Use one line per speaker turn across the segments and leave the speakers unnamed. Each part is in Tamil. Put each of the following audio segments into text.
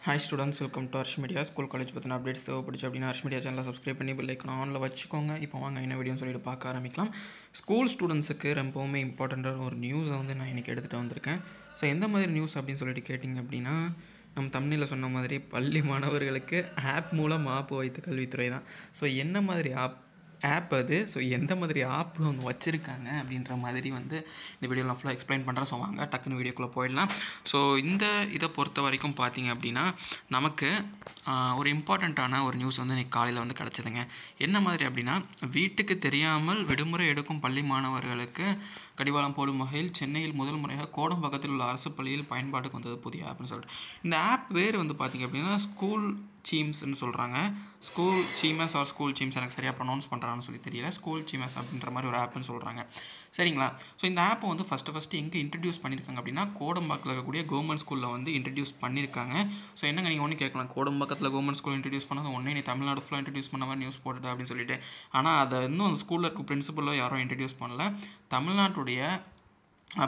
Hi students, welcome to Arsh Media. School college பற்றின அப்டேட்ஸ் தேவைப்படுச்சு அப்படின்னா Arsh Media சேனலை சப்ஸ்கிரைப் பண்ணி பெல் ஐக்கான் ஆனில் வச்சுக்கோங்க. இப்போ வாங்க என்ன வீடியோன்னு சொல்லிட்டு பார்க்க ஆரம்பிக்கலாம். ஸ்கூல் ஸ்டூடெண்ட்ஸுக்கு ரொம்பவுமே இம்பார்ட்டண்ட்டான ஒரு நியூஸை நான் இன்றைக்கி எடுத்துகிட்டு வந்திருக்கேன். ஸோ எந்த மாதிரி நியூஸ் அப்படின்னு சொல்லிட்டு கேட்டிங்க அப்படின்னா, நம்ம தமிழில் சொன்ன மாதிரி பள்ளி மாணவர்களுக்கு ஆப் மூலம் ஆப்பு வைத்த கல்வித்துறை தான். ஸோ என்ன மாதிரி ஆப் அது, ஸோ எந்த மாதிரி ஆப் வச்சுருக்காங்க அப்படின்ற மாதிரி இந்த வீடியோவில் நான் ஃபுல்லாக எக்ஸ்பிளைன் பண்ணுறேன். ஸோ வாங்க டக்குன்னு வீடியோக்குள்ளே போயிடலாம். ஸோ இதை பொறுத்த வரைக்கும் பார்த்தீங்க அப்படின்னா, நமக்கு ஒரு இம்பார்ட்டண்ட்டான ஒரு நியூஸ் இன்றைக்கி காலையில் கிடச்சிதுங்க. என்ன மாதிரி அப்படின்னா, வீட்டுக்கு தெரியாமல் விடுமுறை எடுக்கும் பள்ளி மாணவர்களுக்கு கடிவாளம் போடும் வகையில் சென்னையில் முதல் முறையாக கோடம்பாக்கத்தில் உள்ள அரசு பள்ளியில் பயன்பாட்டுக்கு வந்தது புதிய ஆப்னு சொல்லிட்டு. இந்த ஆப் பேர் பார்த்திங்க அப்படின்னா ஸ்கூல் சீம்ஸ்ன்னு சொல்கிறாங்க. School seems or school seems எனக்கு சரியாக ப்ரொனவுன்ஸ் பண்ணுறான்னு சொல்லி தெரியல. ஸ்கூல் சீமஸ் அப்படின்ற மாதிரி ஒரு ஆப்னு சொல்கிறாங்க. சரிங்களா? ஸோ இந்த ஆப்பை ஃபஸ்ட்டு எங்கே இன்ட்ரடியூஸ் பண்ணியிருக்காங்க அப்படின்னா, கோடம்பாக்கத்தில் இருக்கக்கூடிய கவர்மெண்ட் ஸ்கூலில் இன்ட்ரடியூஸ் பண்ணியிருக்காங்க. ஸோ என்னங்க நீங்கள் ஒன்று கேட்கலாம், கோடம்பாக்கத்தில் கவர்மெண்ட் ஸ்கூல் இன்ட்ரடியூஸ் பண்ணது ஒன்றே நீ தமிழ்நாடு ஃபுல்லாக இன்ட்ரடியூஸ் பண்ண மாதிரி நியூஸ் போட்டுட்டு அப்படின்னு சொல்லிட்டு. ஆனால் அதை இன்னும் அந்த ஸ்கூலில் இருக்க பிரின்சிபலோ யாரும் இன்ட்ரடியூஸ் பண்ணல. தமிழ்நாட்டுடைய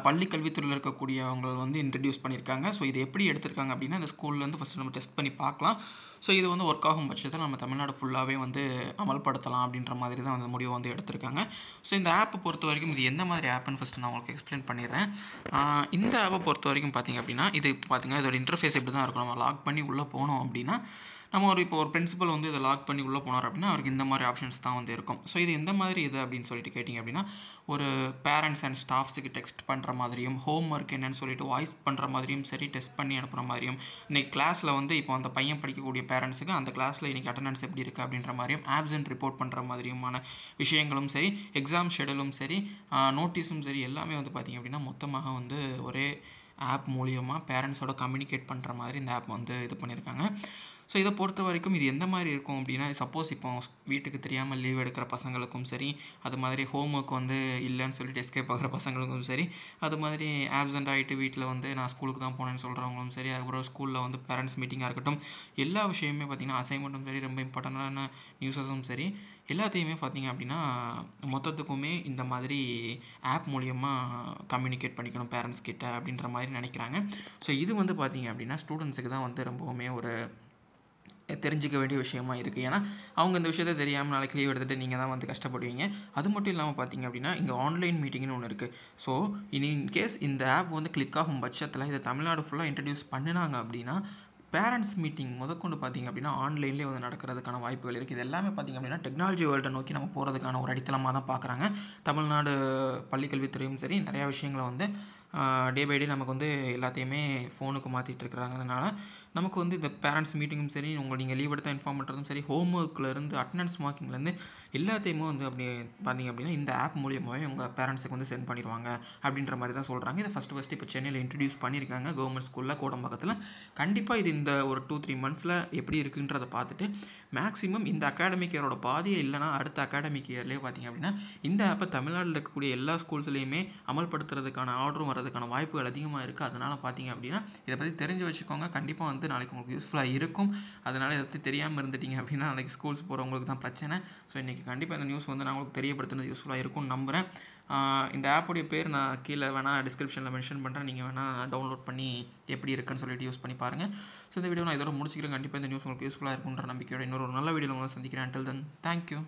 பள்ளி கல்வித்துறையில் இருக்கக்கூடியவங்க இன்ட்ரடியூஸ் பண்ணியிருக்காங்க. ஸோ இது எப்படி எடுத்திருக்காங்க அப்படின்னா, அந்த ஸ்கூல்லேருந்து ஃபஸ்ட்டு நம்ம டெஸ்ட் பண்ணி பார்க்கலாம். ஸோ இது ஒர்க் ஆகும் பட்சத்தில் நம்ம தமிழ்நாடு ஃபுல்லாகவே அமல்படுத்தலாம் அப்படின்ற மாதிரி தான் அந்த முடிவை எடுத்திருக்காங்க. ஸோ இந்த ஆப்பை பொறுத்த வரைக்கும் இது எந்த மாதிரி ஆப்புன்னு ஃபஸ்ட்டு நான் உங்களுக்கு எக்ஸ்பிளைன் பண்ணிடுறேன். இந்த ஆப்பை பொறுத்த வரைக்கும் பார்த்திங்க அப்படின்னா, இது பார்த்திங்கன்னா இதோட இன்டர்ஃபேஸ் எப்படி தான் இருக்கும். நம்ம லாக் பண்ணி உள்ளே போனோம் அப்படின்னா, நம்ம இப்போ ஒரு பிரின்சிபல் இதை லாக் பண்ணி உள்ளே போனார் அப்படின்னா அவருக்கு இந்த மாதிரி ஆப்ஷன்ஸ் தான் இருக்கும். ஸோ இது எந்த மாதிரி இது அப்படின்னு சொல்லிட்டு கேட்டிங்க அப்படின்னா, ஒரு பேரண்ட்ஸ் அண்ட் ஸ்டாஃப்ஸுக்கு டெக்ஸ்ட் பண்ணுற மாதிரியும், ஹோம் ஒர்க் என்னன்னு சொல்லிட்டு வாய்ஸ் பண்ணுற மாதிரியும் சரி, டெஸ்ட் பண்ணி அனுப்புகிற மாதிரியும், இன்றைக்கி கிளாஸில் இப்போ அந்த பையன் படிக்கக்கூடிய பேரண்ட்ஸுக்கு அந்த கிளாஸில் இன்றைக்கி அட்டண்டன்ஸ் எப்படி இருக்குது அப்படின்ற மாதிரியும், ஆப்சென்ட் ரிப்போர்ட் பண்ணுற மாதிரியுமான விஷயங்களும் சரி, எக்ஸாம் ஷெடியூலும் சரி, நோட்டீஸும் சரி, எல்லாமே பார்த்திங்க அப்படின்னா மொத்தமாக ஒரே ஆப் மூலியமாக பேரண்ட்ஸோட கம்யூனிகேட் பண்ணுற மாதிரி இந்த ஆப் இது பண்ணியிருக்காங்க. ஸோ இதை பொறுத்த வரைக்கும் இது எந்த மாதிரி இருக்கும் அப்படின்னா, சப்போஸ் இப்போ வீட்டுக்கு தெரியாமல் லீவ் எடுக்கிற பசங்களுக்கும் சரி, அது மாதிரி ஹோம் ஒர்க் இல்லைன்னு சொல்லிட்டு எஸ்கேப் ஆகிற பசங்களுக்கும் சரி, அது மாதிரி ஆப்சென்ட் ஆகிட்டு வீட்டில் நான் ஸ்கூலுக்கு தான் போனேன்னு சொல்கிறவங்களும் சரி, அதுக்கப்புறம் ஸ்கூலில் பேரண்ட்ஸ் மீட்டிங்காக இருக்கட்டும், எல்லா விஷயமே பார்த்திங்கன்னா அசைன்மெண்ட்டும் சரி, ரொம்ப இம்பார்ட்டண்டான நியூஸஸும் சரி, எல்லாத்தையுமே பார்த்திங்க அப்படின்னா மொத்தத்துக்குமே இந்த மாதிரி ஆப் மூலியமாக கம்யூனிகேட் பண்ணிக்கணும் பேரண்ட்ஸ் கிட்ட அப்படின்ற மாதிரி நினைக்கிறாங்க. ஸோ இது பார்த்திங்க அப்படின்னா ஸ்டூடெண்ட்ஸுக்கு தான் ரொம்பவுமே ஒரு தெரிஞ்சிக்க வேண்டிய விஷயமா இருக்குது. ஏன்னா அவங்க இந்த விஷயத்தை தெரியாமல் நாளைக்கு லீவ் எடுத்துகிட்டு நீங்கள் தான் கஷ்டப்படுவீங்க. அது மட்டும் இல்லாமல் பார்த்திங்க அப்படின்னா, இங்கே ஆன்லைன் மீட்டிங்னு ஒன்று இருக்குது. ஸோ இன்கேஸ் இந்த ஆப் கிளிக் ஆகும் பட்சத்தில் இதை தமிழ்நாடு ஃபுல்லாக இன்ட்ரடியூஸ் பண்ணினாங்க அப்படின்னா, பேரண்ட்ஸ் மீட்டிங் முதற்கொண்டு பார்த்திங்க அப்படின்னா ஆன்லைன்லேயே நடக்கிறதுக்கான வாய்ப்புகள் இருக்குது. இது எல்லாமே பார்த்திங்க அப்படின்னா டெக்னாலஜி வேர்ல்டை நோக்கி நம்ம போகிறதுக்கான ஒரு அடித்தளமாக தான் பார்க்குறாங்க. தமிழ்நாடு பள்ளிக்கல்வித்துறையும் சரி, நிறையா விஷயங்களை டே பை டே நமக்கு எல்லாத்தையுமே ஃபோனுக்கு மாற்றிட்டு இருக்கிறாங்கனால நமக்கு இந்த பேரண்ட்ஸ் மீட்டிங்கும் சரி, நீங்கள் லீவ் எடுத்தால் இன்ஃபார்ம் பண்ணுறதும் சரி, ஹோம் ஒர்க்லேருந்து அட்டண்டன்ஸ் மார்க்கிங்லேருந்து எல்லாத்தையுமே அப்படி பார்த்திங்க அப்படின்னா இந்த ஆப் மூலியமாகவே உங்கள் பேரண்ட்ஸுக்கு சென்ட் பண்ணிடுவாங்க அப்படின்ற மாதிரி தான் சொல்கிறாங்க. இதை ஃபஸ்ட்டு இப்போ சென்னையில் இன்ட்ரடியூஸ் பண்ணியிருக்காங்க கவர்மெண்ட் ஸ்கூலில் கோடம்பாக்கத்தில். கண்டிப்பாக இது இந்த ஒரு 2-3 மந்த்ஸில் எப்படி இருக்குன்றதை பார்த்துட்டு மேக்ஸிமம் இந்த அகாடமிக் இயரோட பாதியே இல்லைனா அடுத்த அகாடமிக் இயர்லேயே பார்த்திங்க அப்படின்னா இந்த ஆப்பை தமிழ்நாட்டில் இருக்கக்கூடிய எல்லா ஸ்கூல்ஸ்லேயுமே அமல்படுத்துறதுக்கான ஆர்டரும் வரதுக்கான வாய்ப்புகள் அதிகமாக இருக்குது. அதனால் பார்த்திங்க அப்படின்னா இதை பற்றி தெரிஞ்சு வச்சுக்கோங்க. கண்டிப்பாக நாளைக்கு உங்களுக்கு யூஸ்ஃபுல்லாக இருக்கும். அதனால் இதை பற்றி தெரியாமல் இருந்துட்டிங்க அப்படின்னா நாளைக்கு ஸ்கூல்ஸ் போகிறவங்களுக்கு தான் பிரச்சனை. ஸோ இன்றைக்கி கண்டிப்பாக இந்த நியூஸ் நான் உங்களுக்கு தெரியப்படுத்துனது யூஸ்ஃபுல்லாக இருக்கும்னு நம்புகிறேன். இந்த ஆப்புடைய பேர் நான் கீழே வேணால் டிஸ்கிரிப்ஷனில் மென்ஷன் பண்ணுறேன். நீங்கள் வேணால் டவுன்லோட் பண்ணி எப்படி இருக்குன்னு சொல்லிட்டு யூஸ் பண்ணி பாருங்கள். ஸோ இந்த வீடியோ நான் இதோட முடிச்சுக்கிறேன். கண்டிப்பாக இந்த நியூஸ் உங்களுக்கு யூஸ்ஃபுல்லாக இருக்குன்ற நம்பிக்கையோட இன்னொரு நல்ல வீடியோவில் உங்களை சந்திக்கிறேன். Until then, thank you.